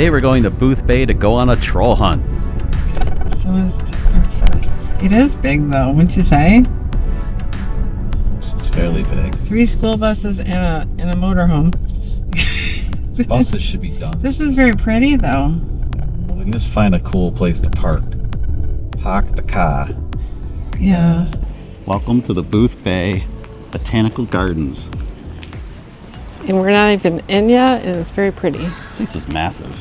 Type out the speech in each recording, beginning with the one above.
Today we're going to Boothbay to go on a troll hunt. It is big though, wouldn't you say? It's fairly big. 3 school buses and a motorhome. Buses should be done. This is very pretty though. We can just find a cool place to park. Park the car. Yes. Welcome to the Boothbay Botanical Gardens. And we're not even in yet, and it's very pretty. This is massive.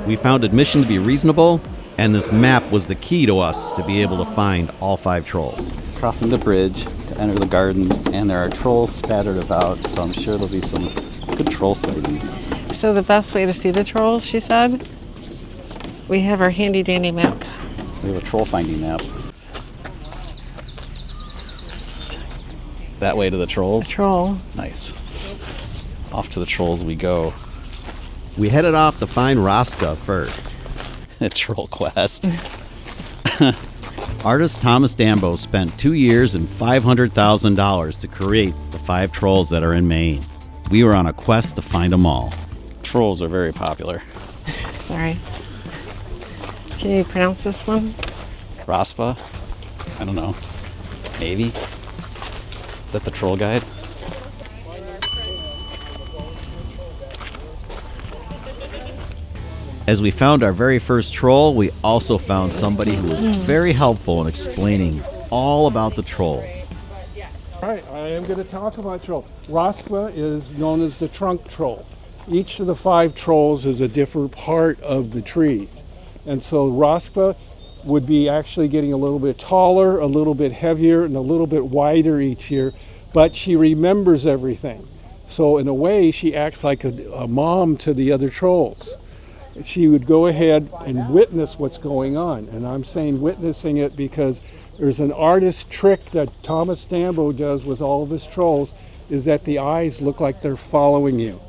We found admission to be reasonable, and this map was the key to us to be able to find all 5 trolls. Crossing the bridge to enter the gardens, and there are trolls scattered about, so I'm sure there'll be some good troll sightings. So the best way to see the trolls, she said, we have our handy dandy map. We have a troll finding map. That way to the trolls? A troll. Nice. Off to the trolls we go. We headed off to find Rosca first. A troll quest. Artist Thomas Dambo spent 2 years and $500,000 to create the 5 trolls that are in Maine. We were on a quest to find them all. Trolls are very popular. Sorry. Can you pronounce this one? Rospa? I don't know. Maybe? Is that the troll guide? As we found our very first troll, we also found somebody who was very helpful in explaining all about the trolls. All right, I am going to talk about troll. Rospa is known as the trunk troll. Each of the 5 trolls is a different part of the trees. And so Rospa would be actually getting a little bit taller, a little bit heavier, and a little bit wider each year, but she remembers everything. So in a way, she acts like a mom to the other trolls. She would go ahead and witness what's going on. And I'm saying witnessing it because there's an artist trick that Thomas Dambo does with all of his trolls, is that the eyes look like they're following you.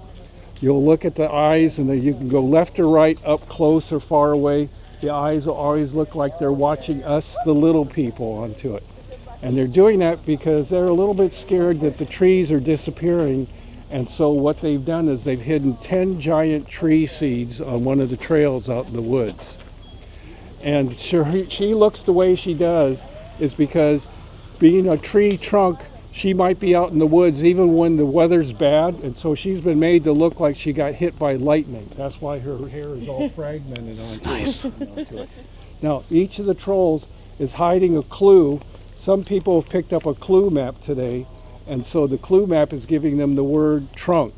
You'll look at the eyes and then you can go left or right, up close or far away. The eyes will always look like they're watching us, the little people, onto it. And they're doing that because they're a little bit scared that the trees are disappearing. And so what they've done is they've hidden 10 giant tree seeds on one of the trails out in the woods. And she looks the way she does is because being a tree trunk, she might be out in the woods even when the weather's bad. And so she's been made to look like she got hit by lightning. That's why her hair is all fragmented onto it. Now, each of the trolls is hiding a clue. Some people have picked up a clue map today. And so the clue map is giving them the word trunk.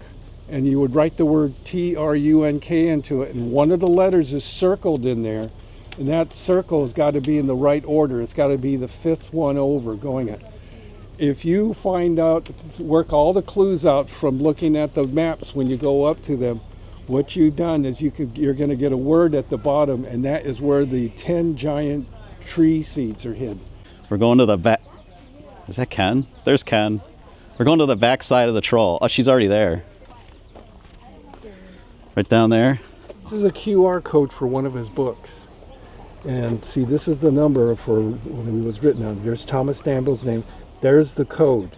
And you would write the word T-R-U-N-K into it. And one of the letters is circled in there. And that circle has got to be in the right order. It's got to be the 5th one over going it. If you find out, work all the clues out from looking at the maps when you go up to them, what you've done is you're going to get a word at the bottom. And that is where the 10 giant tree seeds are hidden. We're going to the back. Is that Ken? There's Ken. We're going to the back side of the troll. Oh, she's already there. Right down there. This is a QR code for one of his books. And see, this is the number for when it was written on. There's Thomas Dambo's name. There's the code.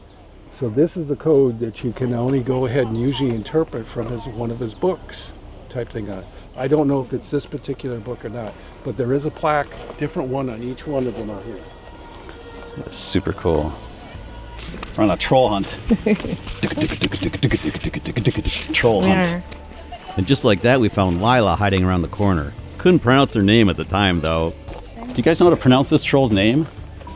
So this is the code that you can only go ahead and usually interpret from one of his books type thing on it. I don't know if it's this particular book or not, but there is a plaque, different one on each one of them out here. That's super cool. We're on a troll hunt. Troll hunt. And just like that, we found Lila hiding around the corner. Couldn't pronounce her name at the time, though. Do you guys know how to pronounce this troll's name?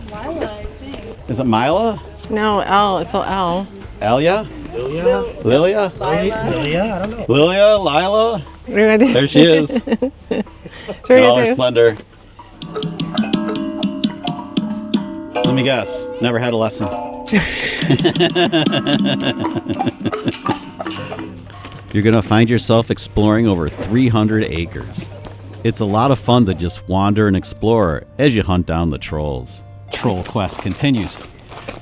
Lila, I think. Is it Mila? No, L. It's a L. Alia? Lilia? Lilia? Lilia? I don't know. Lilia? Lila? There she is. In all her splendor. Let me guess. Never had a lesson. You're gonna find yourself exploring over 300 acres. It's a lot of fun to just wander and explore as you hunt down the trolls. Troll quest continues.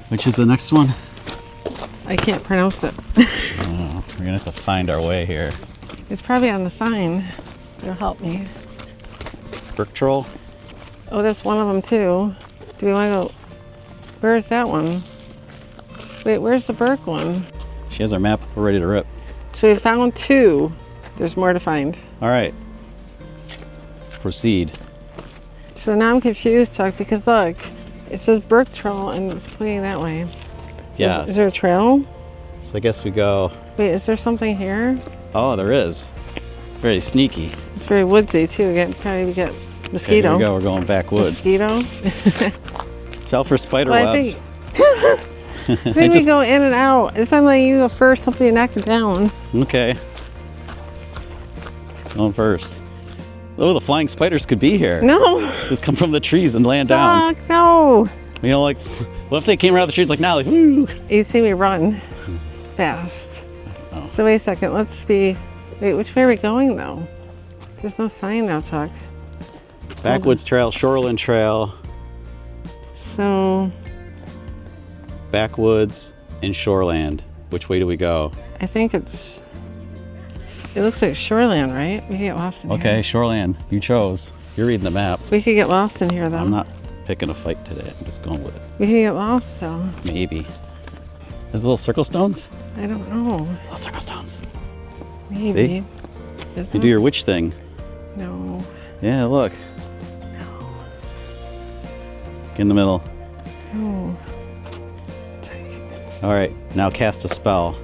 Which is the next one? I can't pronounce it. Oh, we're gonna have to find our way here. It's probably on the sign. It'll help me. Brook troll? Oh, that's one of them too. Do we want to go? Where's that one? Wait, where's the Burke one? She has our map. We're ready to rip. So we found 2. There's more to find. All right. proceed. So now I'm confused, Chuck, because look, it says Brook Trail and it's pointing that way. So Yes. Is there a trail? So I guess we go. Wait, is there something here? Oh, there is. Very sneaky. It's very woodsy too. Again, probably we get Okay, mosquito. here we go. We're going backwoods. Mosquito. Watch out for spider Well, webs. I think we go in and out. It's not like you go first, hopefully you knock it down. Okay. Going first. Oh, the flying spiders could be here. No. Just come from the trees and land down. Chuck, no. You know, like, what if they came around the trees like now? Like, woo! You see me run fast. Oh. So wait a second, let's be, wait, which way are we going though? There's no sign now, Chuck. Backwoods Trail, Shoreland Trail, So backwoods, and shoreland. Which way do we go? I think it looks like shoreland, right? We could get lost in Okay, here. shoreland. You chose. You're reading the map. We could get lost in here though. I'm not picking a fight today. I'm just going with it. We could get lost though. Maybe. There's little circle stones? I don't know. Little circle stones. Maybe. Is You it? do your witch thing. No. Yeah, look. Get in the middle. No. All right, now cast a spell.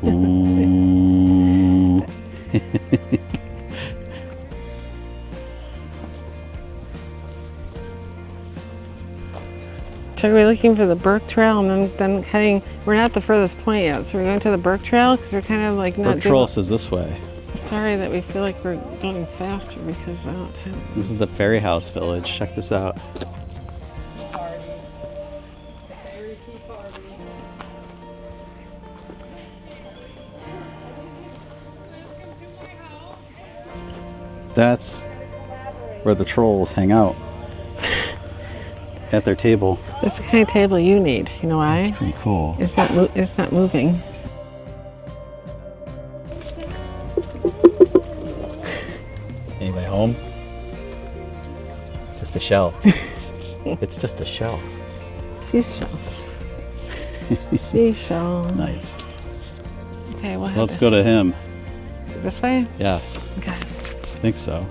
Ooh. So we're looking for the Burke Trail and then heading, we're not the furthest point yet, so we're going to the Burke Trail because we're kind of like not Brook Trail is this way. I'm sorry that we feel like we're going faster because I don't have, This is the Ferry House Village. Check this out. That's where the trolls hang out. At their table. it's the kind of table you need. You know why? Pretty cool. It's not moving. Anybody home? Just a shell. It's just a shell. Seashell. Seashell. Nice. Okay, what Let's go to him. this way? Yes, Okay. I think so.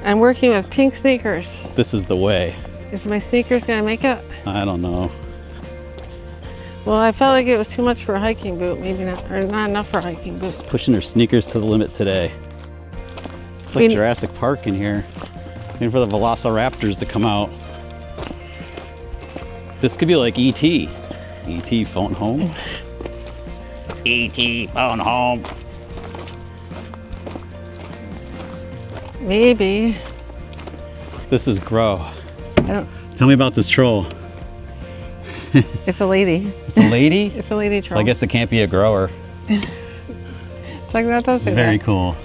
I'm working with pink sneakers. This is the way. Is my sneakers gonna make it? I don't know. Well, I felt like it was too much for a hiking boot. Maybe not, or not enough for a hiking boot. Pushing her sneakers to the limit today. It's like We- Jurassic Park in here. Waiting for the velociraptors to come out. This could be like E.T. E.T. phone home. E.T. phone home. Maybe. This is Grow. I don't. Tell me about this troll. It's a lady. It's a lady? It's a lady So troll. I guess it can't be a grower. It's like that does do Very that. cool.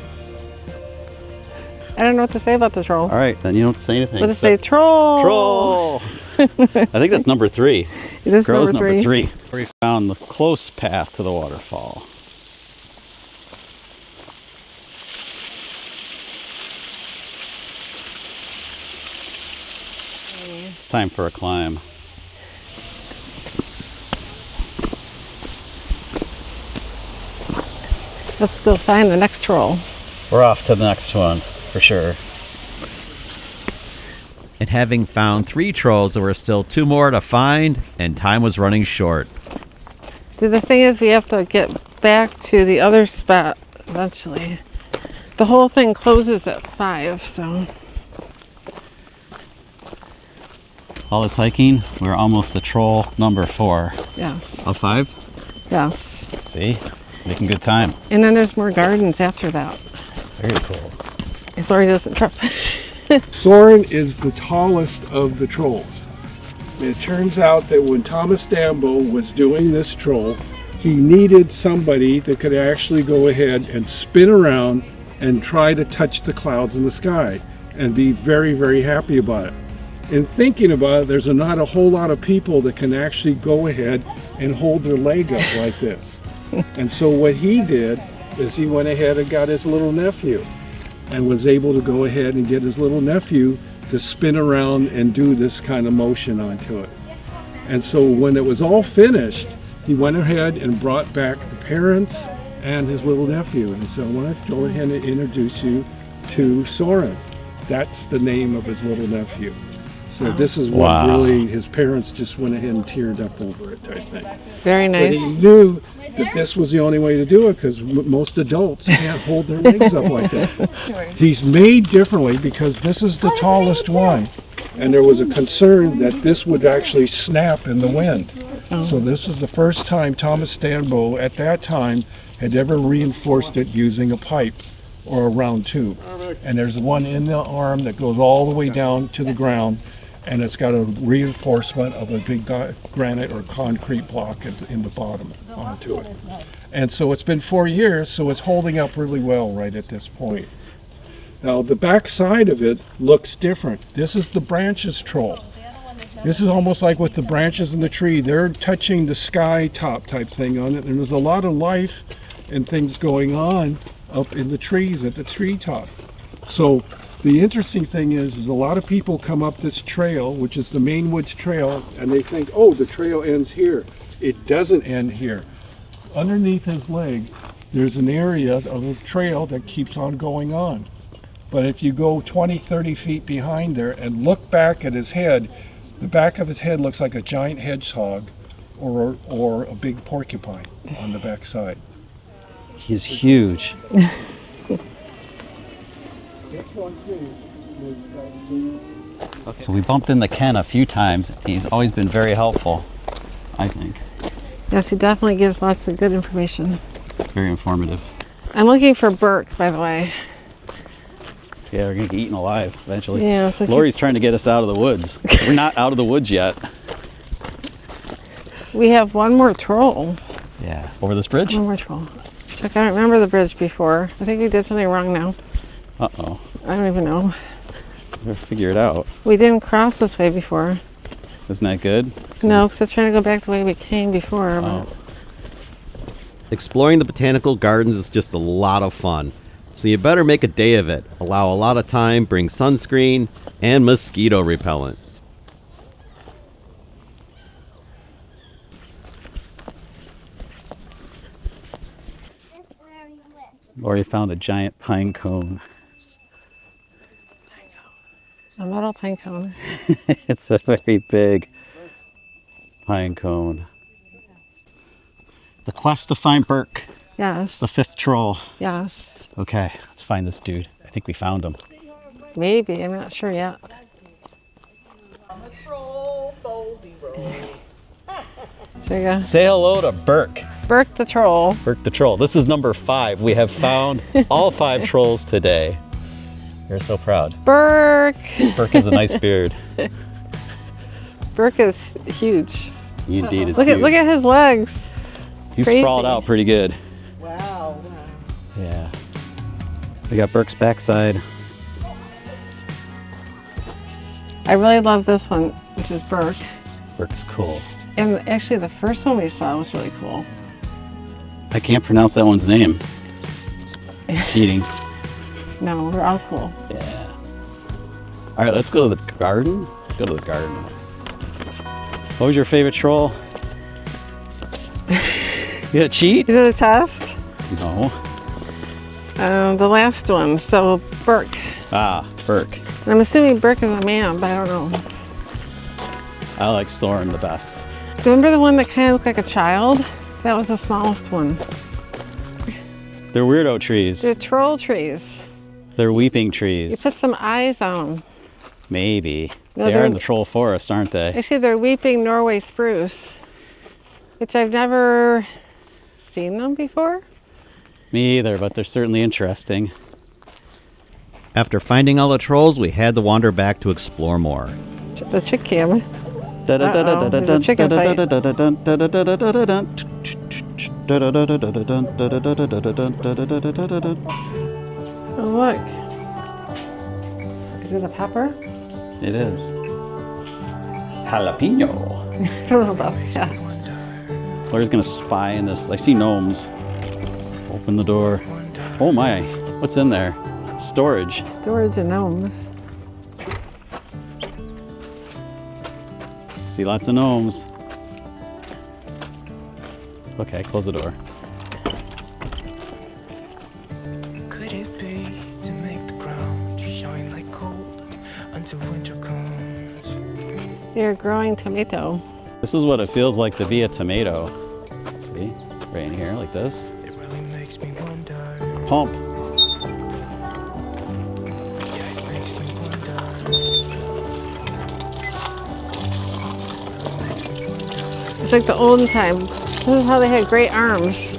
I don't know what to say about the troll. All right, then you don't say anything. What to say? Troll. Troll. I think that's number 3. It is Grow's number three. We found the close path to the waterfall. It's time for a climb. Let's go find the next troll. We're off to the next one, for sure. And having found 3 trolls, there were still 2 more to find, and time was running short. So the thing is, we have to get back to the other spot eventually. The whole thing closes at 5, so. All this hiking, we're almost to troll number 4. Yes. Of 5? Yes. See? Making good time. And then there's more gardens after that. Very cool. If Lori doesn't trip. Soren is the tallest of the trolls. It turns out that when Thomas Dambo was doing this troll, he needed somebody that could actually go ahead and spin around and try to touch the clouds in the sky and be very, very happy about it. In thinking about it, there's not a whole lot of people that can actually go ahead and hold their leg up like this. And so what he did is he went ahead and got his little nephew and was able to go ahead and get his little nephew to spin around and do this kind of motion onto it. And so when it was all finished, he went ahead and brought back the parents and his little nephew. And so I want to go ahead and introduce you to Soren. That's the name of his little nephew. So this is what Wow. really his parents just went ahead and teared up over it, I think. Very But nice. he knew that this was the only way to do it because most adults can't hold their legs up like that. He's made differently because this is the tallest one. And there was a concern that this would actually snap in the wind. So this was the first time Thomas Dambo at that time had ever reinforced it using a pipe or a round tube. And there's one in the arm that goes all the way down to the ground, and it's got a reinforcement of a big granite or concrete block in the bottom onto it. And so it's been 4 years, so it's holding up really well right at this point. Now the back side of it looks different. This is the branches troll. This is almost like with the branches in the tree. They're touching the sky top type thing on it, and there's a lot of life and things going on up in the trees at the treetop. So the interesting thing is a lot of people come up this trail, which is the Maine Woods Trail, and they think, oh, the trail ends here. It doesn't end here. Underneath his leg, there's an area of a trail that keeps on going on. But if you go 20, 30 feet behind there and look back at his head, the back of his head looks like a giant hedgehog or a big porcupine on the back side. He's huge. So we bumped into Ken a few times. He's always been very helpful, I think. Yes, he definitely gives lots of good information. Very informative. I'm looking for Burke, by the way. Yeah, we're gonna get eaten alive eventually. Yeah, so Lori's trying to get us out of the woods. We're not out of the woods yet. we have one more troll. Yeah. Over this bridge? One more troll. Chuck, I don't remember the bridge before. I think we did something wrong now. Uh-oh. I don't even know. We'll figure it out. We didn't cross this way before. Isn't that good? No, because I was trying to go back the way we came before. Oh. But Exploring the botanical gardens is just a lot of fun. So you better make a day of it. Allow a lot of time, bring sunscreen, and mosquito repellent. Lori found a giant pine cone. a metal pine cone. It's a very big pine cone. The quest to find Burke, Yes. the fifth troll. Yes. Okay, let's find this dude. I think we found him. Maybe. I'm not sure yet. There you go. Say hello to Burke. Burke the troll. Burke the troll. This is number 5. We have found all 5 trolls today. We're so proud. Burke. Burke has a nice beard. Burke is huge. He indeed is Look huge. at his legs. He's crazy. sprawled out pretty good. Wow. Yeah. We got Burke's backside. I really love this one, which is Burke. Burke's cool. And actually, the first one we saw was really cool. I can't pronounce that one's name. Cheating. No, they're all cool. Yeah. All right, let's go to the garden. Let's go to the garden. What was your favorite troll? You gonna cheat? Is it a test? No. The last one. So Burke. Ah, Burke. And I'm assuming Burke is a man, but I don't know. I like Soren the best. Remember the one that kind of looked like a child? That was the smallest one. They're weirdo trees. They're troll trees. They're weeping You trees. put some eyes on them. Maybe. No, They are they're- in the troll forest, aren't they? Actually, they're weeping Norway spruce, which I've never seen them before. Me either, but they're certainly interesting. After finding all the trolls, we had to wander back to explore more. The chick cam. There's a chicken fight. Oh, look. Is it a pepper? It is. Jalapeno. I don't know about that. Laura's gonna spy in this. I see gnomes. Open the door. Oh my, what's in there? Storage. Storage of gnomes. See lots of gnomes. Okay, close the door. Could it be to make the ground They're growing tomato. This is what it feels like to be a tomato. See? Right in here, like this. It really makes me wonder. Pump. Yeah, it makes me wonder. It's like the olden times. This is how they had great arms.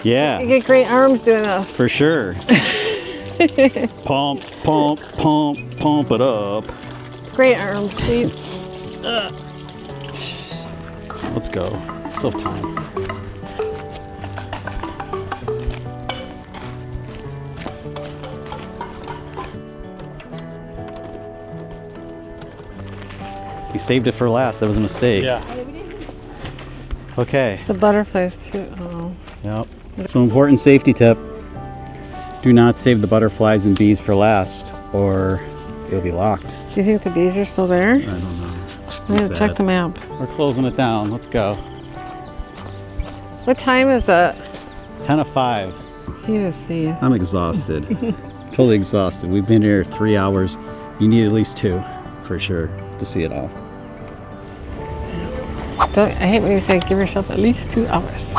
You Yeah, get great arms doing this. for sure. Pump, pump, pump, pump it up. Great arms. See? Let's go. Still have time. We saved it for last. That was a mistake. Yeah. Okay. The butterflies too. Oh. Yep. So important safety tip. Do not save the butterflies and bees for last or it'll be locked. Do you think the bees are still there? I don't know. I'm gonna check the map. We're closing it down. Let's go. What time is it? 10 of 5. See to see. I'm exhausted. Totally exhausted. We've been here 3 hours. You need at least 2 for sure to see it all. I hate when you say give yourself at least 2 hours.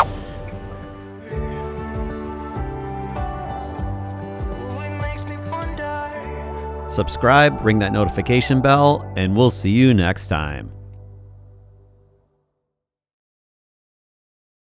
Ooh, it makes me wonder. Subscribe, ring that notification bell, and we'll see you next time.